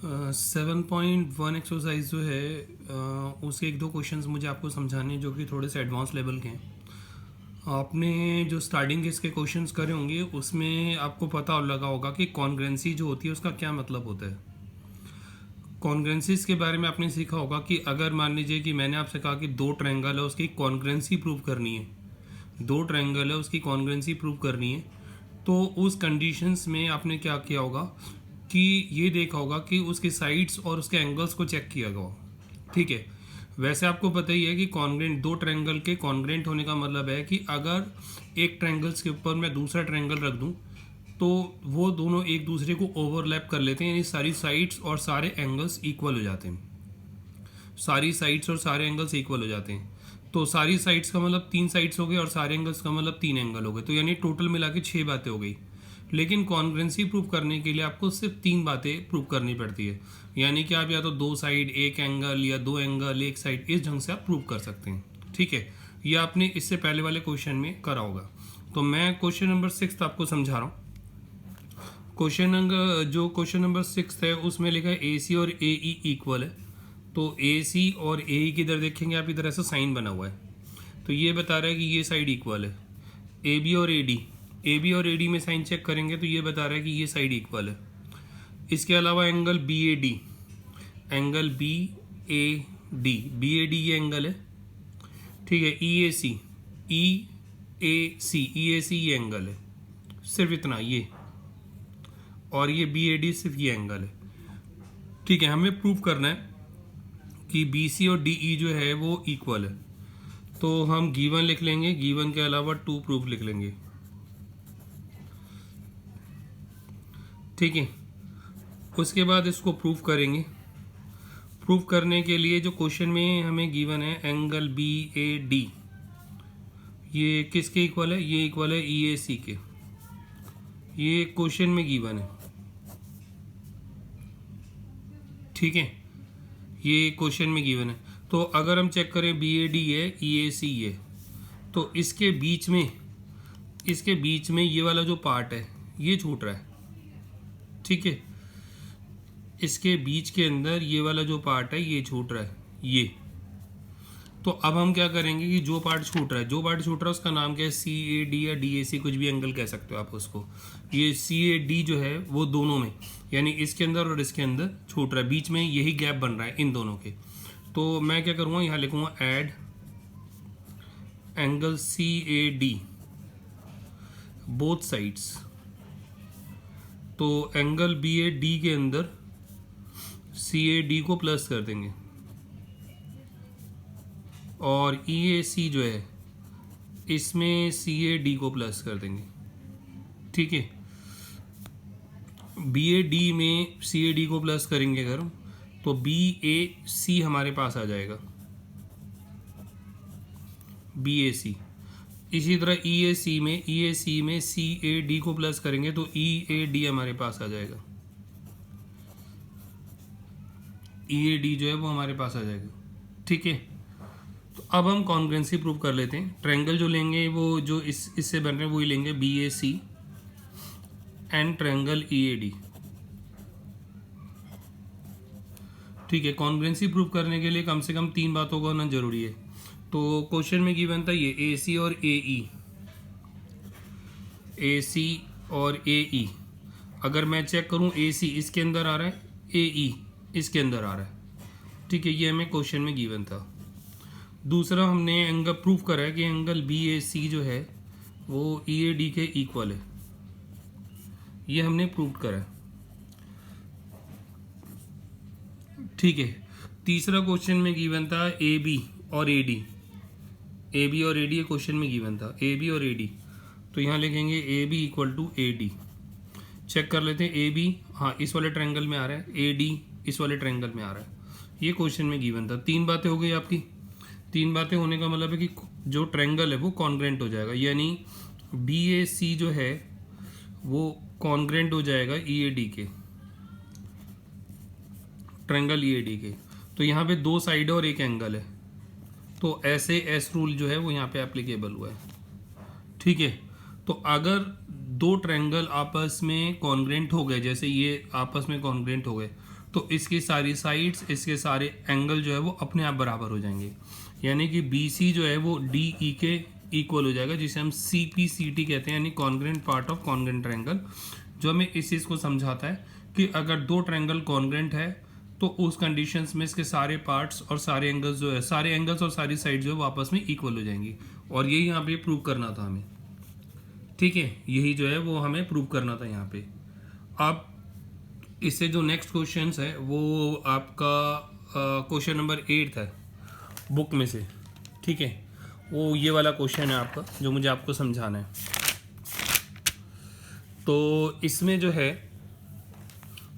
7.1 exercise जो है उसके एक दो क्वेश्चंस मुझे आपको समझाने हैं जो कि थोड़े से एडवांस लेवल के हैं। आपने जो स्टार्टिंग के इसके क्वेश्चंस करे होंगे उसमें आपको पता लगा होगा कि कॉन्ग्रेंसी जो होती है उसका क्या मतलब होता है। कॉन्ग्रेंसीज के बारे में आपने सीखा होगा कि अगर मान लीजिए कि मैंने आपसे कहा कि दो ट्रायंगल है उसकी कॉन्ग्रेंसी प्रूव करनी है, दो ट्रायंगल है उसकी कॉन्ग्रेंसी प्रूव करनी है, तो उस कंडीशंस में आपने क्या किया होगा कि ये देखा होगा कि उसके साइड्स और उसके एंगल्स को चेक किया गया। ठीक है, वैसे आपको पता ही है कि कॉन्ग्रेंट, दो ट्रायंगल के कॉन्ग्रेंट होने का मतलब है कि अगर एक ट्रायंगल्स के ऊपर मैं दूसरा ट्रायंगल रख दूं तो वो दोनों एक दूसरे को ओवरलैप कर लेते हैं, यानी सारी साइड्स और सारे एंगल्स इक्वल हो जाते हैं। सारी साइड्स और सारे एंगल्स इक्वल हो जाते हैं। तो सारी साइड्स का मतलब 3 साइड्स हो गए और सारे एंगल्स का मतलब 3 एंगल हो गए, तो यानी टोटल मिला के 6 बातें हो गई। लेकिन कॉन्ग्रेंसी प्रूव करने के लिए आपको सिर्फ 3 बातें प्रूव करनी पड़ती है, यानी कि आप या तो दो साइड एक एंगल या दो एंगल एक साइड, इस ढंग से आप प्रूव कर सकते हैं। ठीक है, ये आपने इससे पहले वाले क्वेश्चन में करा होगा। तो मैं क्वेश्चन नंबर 6 आपको समझा रहा हूँ। क्वेश्चन नंबर 6 है उसमें लिखा है ए सी और ए ई इक्वल है। तो ए सी और ए ई की इधर देखेंगे आप, इधर ऐसा साइन बना हुआ है, तो ये बता रहा है कि ये साइड इक्वल है। ए बी और ए डी, ए बी और ए डी में साइन चेक करेंगे तो ये बता रहा है कि ये साइड इक्वल है। इसके अलावा angle B A D, angle B A D, B A D ये एंगल है। ठीक है, ई ए सी, ई ए सी, ई ए सी ये एंगल है, सिर्फ इतना ये, और ये बी ए डी सिर्फ ये एंगल है। ठीक है, हमें प्रूव करना है कि बी सी और डी ई जो है वो इक्वल है, तो हम गिवन लिख लेंगे, गिवन के अलावा टू प्रूफ लिख लेंगे। ठीक है, उसके बाद इसको प्रूफ करेंगे। प्रूफ करने के लिए जो क्वेश्चन में हमें गिवन है एंगल बी ए डी, ये किसके इक्वल है? ये इक्वल है ई ए सी के, ये क्वेश्चन में गिवन है। ठीक है, ये क्वेश्चन में गिवन है। तो अगर हम चेक करें बी ए डी है, ई ए सी है, तो इसके बीच में ये वाला जो पार्ट है ये छूट रहा है। ठीक है, इसके बीच के अंदर ये वाला जो पार्ट है ये छूट रहा है, ये। तो अब हम क्या करेंगे कि जो पार्ट छूट रहा है उसका नाम क्या है? सी ए डी या डी ए सी, कुछ भी एंगल कह सकते हो आप उसको। ये सी ए डी जो है वो दोनों में, यानी इसके अंदर और इसके अंदर छूट रहा है, बीच में यही गैप बन रहा है इन दोनों के। तो मैं क्या करूँगा, यहाँ लिखूँगा add angle C A D both sides. तो एंगल बी ए डी के अंदर सी ए डी को प्लस कर देंगे, और ई ए सी जो है इसमें सी ए डी को प्लस कर देंगे। ठीक है, बी ए डी में सी ए डी को प्लस करेंगे अगर, तो बी ए सी हमारे पास आ जाएगा, बी ए सी। इसी तरह ई ए सी में सी ए डी को प्लस करेंगे तो ई ए डी हमारे पास आ जाएगा, ई ए डी जो है वो हमारे पास आ जाएगा। ठीक है, तो अब हम कॉन्ग्रेंसी प्रूव कर लेते हैं। ट्रायंगल जो लेंगे वो जो इससे बन रहे हैं वही लेंगे, B A C and triangle E A D. ठीक है, कॉन्ग्रेंसी प्रूव करने के लिए कम से कम 3 बातों का होना जरूरी है। तो क्वेश्चन में गिवन था ये ए सी और ए ई, ए सी और ए ई। अगर मैं चेक करूं ए सी इसके अंदर आ रहा है, ए ई इसके अंदर आ रहा है। ठीक है, ये हमें क्वेश्चन में गिवन था। दूसरा, हमने एंगल प्रूफ करा है कि एंगल बी ए सी जो है वो ई ए डी के इक्वल है, ये हमने प्रूव करा है। ठीक है, तीसरा क्वेश्चन में गिवन था ए बी और ए डी, ए बी और ए डी क्वेश्चन में गिवन था, ए बी और ए डी। तो यहाँ लिखेंगे A B equal to A D. Check कर लेते हैं, ए बी हाँ इस वाले ट्रायंगल में आ रहा है, ए डी इस वाले ट्रायंगल में आ रहा है, ये क्वेश्चन में गिवन था। 3 बातें हो गई आपकी। 3 बातें होने का मतलब है कि जो ट्रायंगल है वो कॉन्ग्रेंट हो जाएगा, यानी बी ए सी जो है वो कॉन्ग्रेंट हो जाएगा ई ए डी के, ट्रायंगल ई ए डी के। तो यहाँ पे 2 साइड और एक एंगल है, तो ऐसे एस रूल जो है वो यहाँ पे एप्लीकेबल हुआ है। ठीक है, तो अगर 2 ट्रायंगल आपस में कॉन्ग्रेंट हो गए, जैसे ये आपस में कॉन्ग्रेंट हो गए, तो इसकी सारी साइड्स, इसके सारे एंगल जो है वो अपने आप बराबर हो जाएंगे, यानी कि बी सी जो है वो डी ई के इक्वल हो जाएगा, जिसे हम सी पी सी टी कहते हैं, यानी congruent part of congruent triangle, जो हमें इस चीज़ को समझाता है कि अगर दो ट्रायंगल कॉन्ग्रेंट है तो उस कंडीशंस में इसके सारे पार्ट्स और सारे एंगल्स जो है, सारे एंगल्स और सारी साइड जो है वो आपस में इक्वल हो जाएंगी। और यही यहाँ पे प्रूव करना था हमें, ठीक है, यही जो है वो हमें प्रूव करना था यहाँ पे। अब इससे जो नेक्स्ट क्वेश्चन है वो आपका क्वेश्चन नंबर 8 है बुक में से, ठीक है, वो ये वाला क्वेश्चन है आपका जो मुझे आपको समझाना है। तो इसमें जो है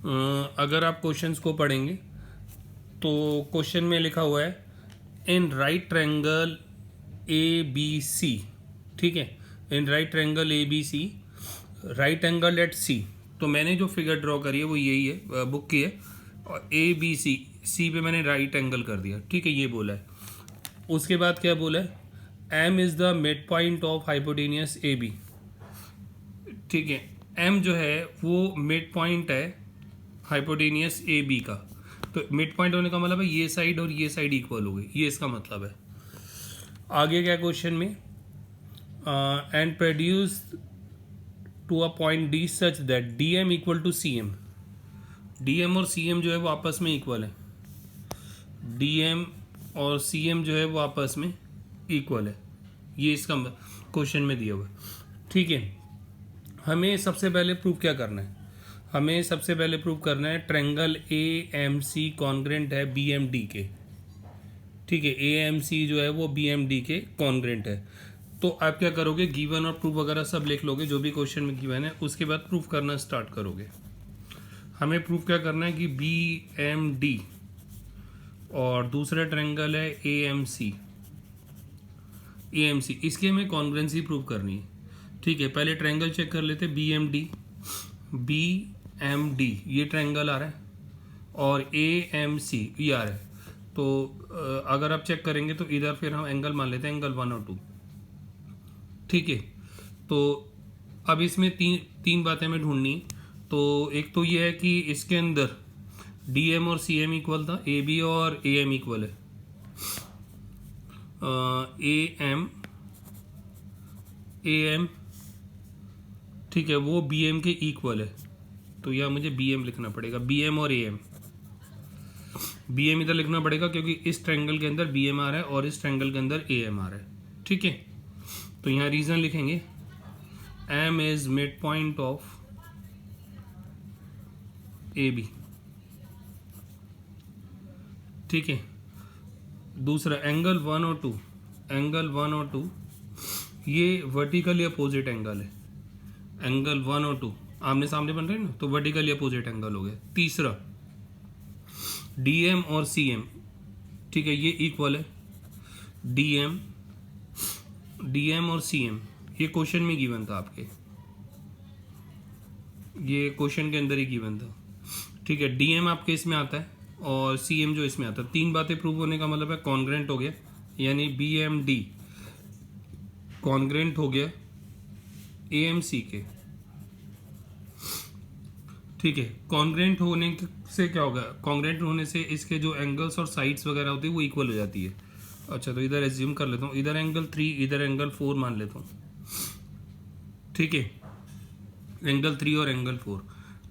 अगर आप क्वेश्चंस को पढ़ेंगे तो क्वेश्चन में लिखा हुआ है in right triangle A B C, ठीक है, in right triangle A B C right angle at C. तो मैंने जो फिगर ड्रॉ करी है वो यही है, बुक की है, और ए बी सी, सी पे मैंने राइट एंगल कर दिया, ठीक है, ये बोला है। उसके बाद क्या बोला है, M is the mid point of hypotenuse A B, ठीक है, एम जो है वो मिड पॉइंट है हाइपोटेनियस ए बी का। तो मिड पॉइंट होने का मतलब है ये साइड और ये साइड इक्वल हो गई, ये इसका मतलब है। आगे क्या क्वेश्चन में, and produce to a point D such that D M equal to C M, D M और सी एम जो है वो आपस में इक्वल है, डी एम और सी एम जो है वो आपस में इक्वल है, ये इसका क्वेश्चन में दिया हुआ है, ठीक है। हमें सबसे पहले प्रूव क्या करना है, हमें सबसे पहले प्रूव करना है triangle A M C congruent है बी एम डी के, ठीक है, ए एम सी जो है वो बी एम डी के कॉन्ग्रेंट है। तो आप क्या करोगे, गिवन और प्रूफ वगैरह सब लिख लोगे जो भी क्वेश्चन में गिवन है, उसके बाद प्रूफ करना स्टार्ट करोगे। हमें प्रूफ क्या करना है कि बी एम डी और दूसरा ट्रायंगल है ए एम सी, इसकी हमें कॉन्ग्रेंसी प्रूव करनी है, ठीक है। पहले ट्रायंगल चेक कर लेते, बी एम डी ये ट्रायंगल आ रहा है और ए एम सी ये आ रहा है। तो अगर आप चेक करेंगे तो इधर फिर हम एंगल मान लेते हैं, एंगल 1 और 2, ठीक है। तो अब इसमें तीन बातें हमें ढूंढनी। तो एक तो ये है कि इसके अंदर डी एम और सी एम इक्वल था, ए बी और ए एम इक्वल है, ए एम ठीक है, वो बी एम के इक्वल है। तो यह मुझे बी एम लिखना पड़ेगा, बी एम और ए एम, बी एम इधर लिखना पड़ेगा क्योंकि इस ट्रायंगल के अंदर बी एम आ रहा है और इस ट्रायंगल के अंदर ए एम आ रहा है, ठीक है। तो यहाँ रीजन लिखेंगे, M is mid point of A B, ठीक है। दूसरा एंगल 1 और 2, एंगल 1 और 2 ये वर्टिकली अपोजिट एंगल है, एंगल 1 और 2 आमने सामने बन रहे हैं ना, तो वर्टिकली अपोजिट एंगल हो गया। तीसरा डी एम और सी एम, ठीक है, ये इक्वल है, डी एम और सी एम, ये क्वेश्चन में गिवन था आपके, ये क्वेश्चन के अंदर ही गिवन था, ठीक है। डी एम आपके इसमें आता है और सी एम जो इसमें आता है। तीन बातें प्रूव होने का मतलब है कॉन्ग्रेंट हो गया, यानी बी एम डी कॉन्ग्रेंट हो गया ए एम सी के, ठीक है। कॉन्ग्रेंट होने से क्या होगा, कॉन्ग्रेंट होने से इसके जो एंगल्स और साइड्स वगैरह होती है वो इक्वल हो जाती है। अच्छा, तो इधर एज्यूम कर लेता हूँ, इधर एंगल 3 इधर एंगल 4 मान लेता हूँ, ठीक है, एंगल 3 और एंगल 4।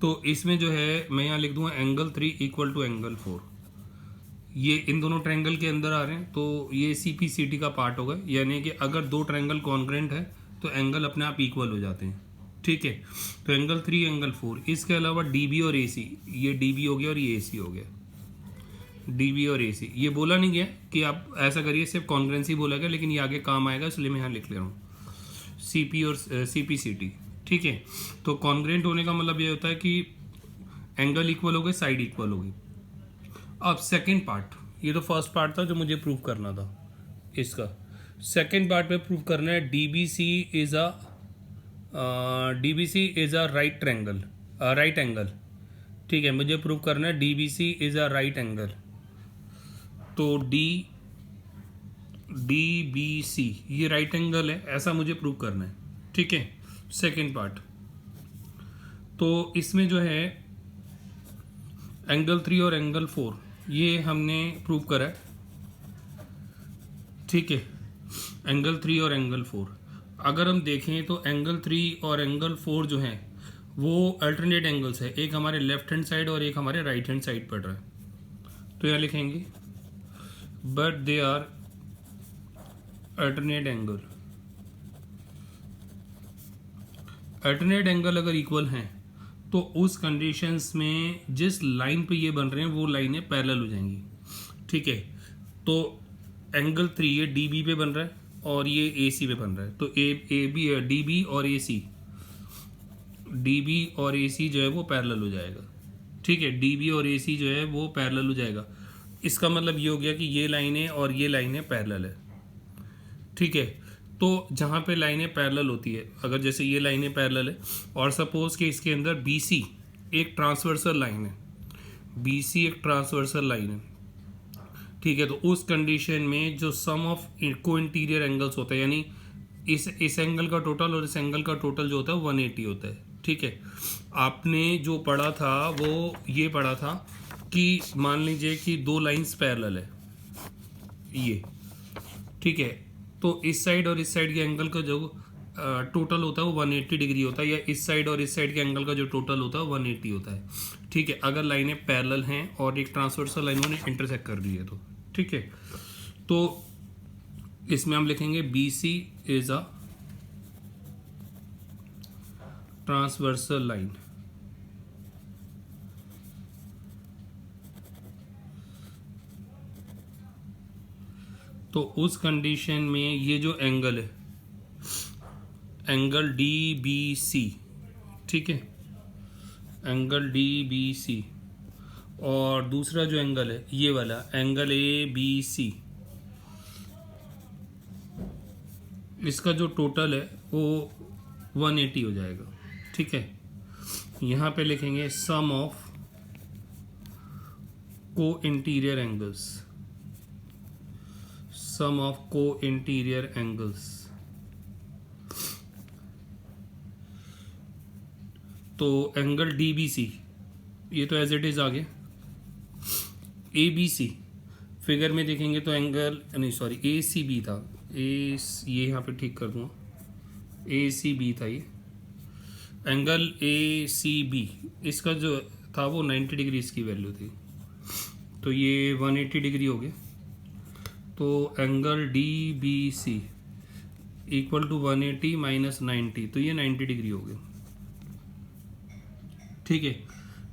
तो इसमें जो है मैं यहाँ लिख दूंगा एंगल 3 इक्वल टू एंगल 4, ये इन दोनों ट्रायंगल के अंदर आ रहे हैं, तो ये सी पी सी टी का पार्ट होगा, यानी कि अगर दो ट्रायंगल कॉन्ग्रेंट है तो एंगल अपने आप इक्वल हो जाते हैं, ठीक है। तो एंगल 3 एंगल 4, इसके अलावा डी बी और ए सी, ये डी बी हो गया और ये ए सी हो गया, डी बी और ए सी। ये बोला नहीं गया कि आप ऐसा करिए, सिर्फ कॉन्ग्रेंसी बोला गया, लेकिन ये आगे काम आएगा इसलिए मैं यहाँ लिख ले रहा हूँ, सी पी और सी पी सी टी, ठीक है। तो कॉन्ग्रेंट होने का मतलब ये होता है कि एंगल इक्वल हो गए, साइड इक्वल हो गई। अब सेकेंड पार्ट, ये तो फर्स्ट पार्ट था जो मुझे प्रूव करना था, इसका सेकेंड पार्ट में प्रूव करना है D B C is a right triangle, right angle, ठीक है। मुझे प्रूव करना है D B C is a right angle. तो डी बी सी ये राइट एंगल है, ऐसा मुझे प्रूव करना है, ठीक है। सेकेंड पार्ट, तो इसमें जो है एंगल 3 और एंगल 4 ये हमने प्रूव करा है, ठीक है। एंगल 3 और एंगल 4 अगर हम देखें तो एंगल 3 और एंगल 4 जो है वो अल्टरनेट एंगल्स है, एक हमारे लेफ्ट हैंड साइड और एक हमारे राइट हैंड साइड पड़ रहा है। तो यहाँ लिखेंगे but they are alternate angle. Alternate angle अगर इक्वल हैं तो उस कंडीशंस में जिस लाइन पे ये बन रहे हैं वो लाइनें पैरेलल हो जाएंगी, ठीक है। तो एंगल 3 ये डी बी पे बन रहा है और ये ए सी पे बन रहा है, तो ए बी डी बी और ए सी, डी बी और ए सी जो है वो पैरेलल हो जाएगा, ठीक है। डी बी और ए सी जो है वो पैरेलल हो जाएगा। इसका मतलब ये हो गया कि ये लाइनें और ये लाइनें पैरेलल है, ठीक है। तो जहाँ पे लाइनें पैरेलल होती है, अगर जैसे ये लाइनें पैरेलल है और सपोज कि इसके अंदर बी सी एक ट्रांसवर्सल लाइन है, बी सी एक ट्रांसवर्सल लाइन है, ठीक है। तो उस कंडीशन में जो सम ऑफ को इंटीरियर एंगल्स होता है, यानी इस एंगल का टोटल और इस एंगल का टोटल जो होता है 180 होता है, ठीक है। आपने जो पढ़ा था वो ये पढ़ा था कि मान लीजिए कि दो लाइंस पैरेलल है ये, ठीक है। तो इस साइड और इस साइड के एंगल का जो टोटल होता है वो 180 डिग्री होता है, या इस साइड और इस साइड के एंगल का जो टोटल होता है 180 होता है, ठीक है। अगर लाइनें पैरेलल हैं और एक ट्रांसवर्सल लाइन उन्हें इंटरसेक्ट कर दी है तो, ठीक है। तो इसमें हम लिखेंगे B C is a transversal line, तो उस कंडीशन में ये जो एंगल है एंगल डी बी सी, ठीक है, एंगल डी बी सी, और दूसरा जो एंगल है ये वाला एंगल ए बी सी, इसका जो टोटल है वो 180 हो जाएगा, ठीक है। यहाँ पे लिखेंगे सम ऑफ को इंटीरियर एंगल्स, सम ऑफ को इंटीरियर एंगल्स। तो एंगल डी बी सी ये तो एज इट इज आ गया। ए बी सी फिगर में देखेंगे तो एंगल नहीं सॉरी ए सी बी था, ये यहाँ पे ठीक कर दूँगा, ए सी बी था ये एंगल ए सी बी, इसका जो था वो 90 डिग्री इसकी वैल्यू थी, तो ये 180 डिग्री हो गया। तो angle D B C equal to 180 minus 90, तो ये 90 डिग्री हो गया, ठीक है।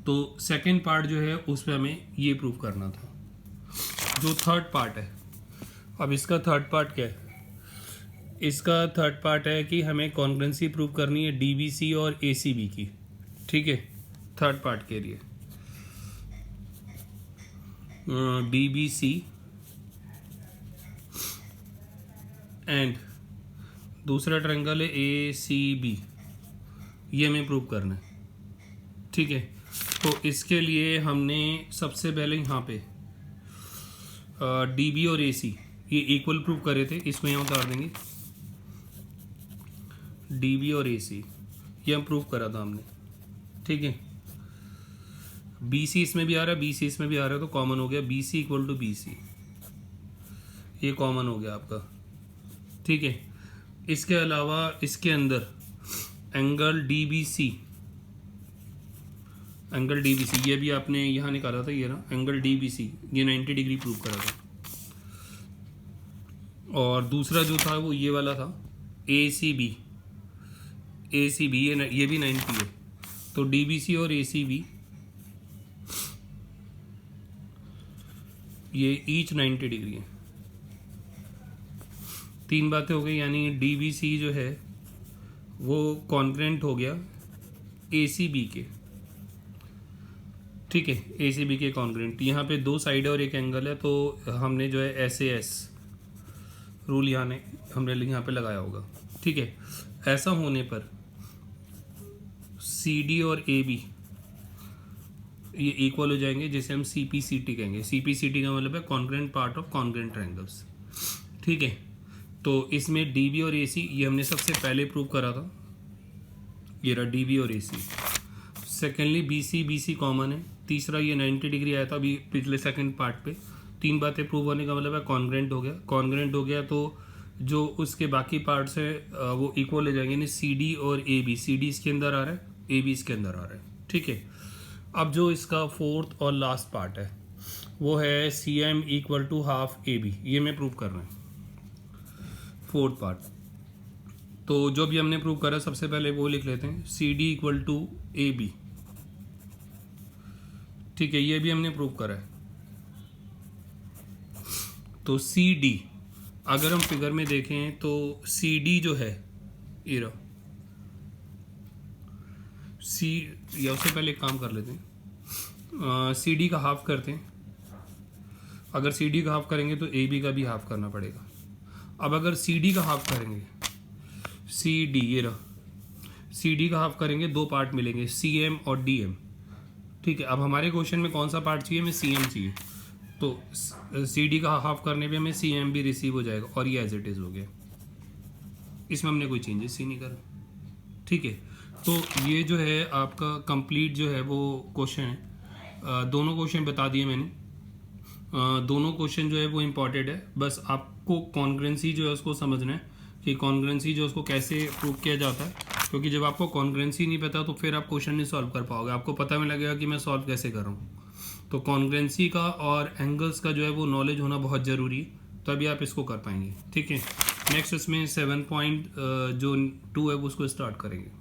तो सेकेंड पार्ट जो है उस पर हमें ये प्रूव करना था। जो थर्ड पार्ट है, अब इसका थर्ड पार्ट क्या है? इसका थर्ड पार्ट है कि हमें कॉन्ग्रुएंसी प्रूव करनी है डी बी सी और ए सी बी की, ठीक है। थर्ड पार्ट के लिए डी बी सी एंड दूसरा ट्रायंगल है ए सी बी, ये हमें प्रूव करना है, ठीक है। तो इसके लिए हमने सबसे पहले यहाँ पे डी बी और ए सी ये इक्वल प्रूव करे थे, इसमें यहाँ उतार देंगे डी बी और ए सी, ये हम प्रूव करा था हमने, ठीक है। बी सी इसमें भी आ रहा है, बी सी इसमें भी आ रहा है, तो कॉमन हो गया B C equal to B C, ये कॉमन हो गया आपका, ठीक है। इसके अलावा इसके अंदर angle D B C, angle D B C ये भी आपने यहाँ निकाला था, ये ना एंगल डी बी सी ये 90 डिग्री प्रूव करा था। और दूसरा जो था वो ये वाला था ए C B, A C B ये भी 90 है, तो डी बी सी और ए सी बी ये ईच 90 डिग्री है। तीन बातें हो गई, यानी डी बी सी जो है वो कॉन्ग्रुएंट हो गया ए सी बी के, ठीक है, ए सी बी के कॉन्ग्रुएंट। यहाँ पे दो साइड और एक एंगल है, तो हमने जो है एस ए एस रूल हमने यहाँ पे लगाया होगा, ठीक है। ऐसा होने पर सी डी और ए बी ये इक्वल हो जाएंगे, जिसे हम सी पी सी टी कहेंगे। सी पी सी टी का मतलब है congruent part of congruent triangles, ठीक है। तो इसमें डी बी और ए सी ये हमने सबसे पहले प्रूव करा था, ये रहा डी बी और ए सी। सेकेंडली बी सी कॉमन है। तीसरा ये 90 डिग्री आया था अभी पिछले सेकंड पार्ट पे। तीन बातें प्रूव होने का मतलब है कॉन्ग्रेंट हो गया। कॉन्ग्रेंट हो गया तो जो उसके बाकी पार्ट्स है वो इक्वल हो जाएंगे, यानी सी डी और ए बी। सी डी इसके अंदर आ रहा है, ए बी इसके अंदर आ रहा है, ठीक है। अब जो इसका फोर्थ और लास्ट पार्ट है वो है C M equal to half A B. ये मैं प्रूव कर रहा हूँ फोर्थ पार्ट। तो जो भी हमने प्रूव करा सबसे पहले वो लिख लेते हैं, C D equal to A B, ठीक है। ये भी हमने प्रूव करा है। तो सी डी अगर हम फिगर में देखें तो सी डी जो है इरा सी, या उससे पहले एक काम कर लेते हैं, सी डी का हाफ करते हैं। अगर सी डी का हाफ करेंगे तो ए बी का भी हाफ करना पड़ेगा। अब अगर सी डी का हाफ करेंगे, सी डी ये रहा, सी डी का हाफ करेंगे दो पार्ट मिलेंगे, सी एम और डी एम, ठीक है। अब हमारे क्वेश्चन में कौन सा पार्ट चाहिए, हमें सी एम चाहिए। तो सी डी का हाफ करने पे हमें सी एम भी रिसीव हो जाएगा और ये एज इट इज़ हो गया। इसमें हमने कोई चेंजेस ही नहीं करा, ठीक है। तो ये जो है आपका कंप्लीट जो है वो क्वेश्चन है। दोनों क्वेश्चन बता दिए मैंने। दोनों क्वेश्चन जो है वो इम्पॉर्टेंट है। बस आपको कॉन्ग्रुएंसी जो है उसको समझना है कि कॉन्ग्रुएंसी जो है उसको कैसे प्रूव किया जाता है, क्योंकि जब आपको कॉन्ग्रुएंसी नहीं पता तो फिर आप क्वेश्चन नहीं सॉल्व कर पाओगे। आपको पता नहीं लगेगा कि मैं सॉल्व कैसे कर रहा हूँ। तो कॉन्ग्रुएंसी का और एंगल्स का जो है वो नॉलेज होना बहुत ज़रूरी है, तभी आप इसको कर पाएंगे, ठीक है। नेक्स्ट इसमें 7.2 है वो उसको स्टार्ट करेंगे।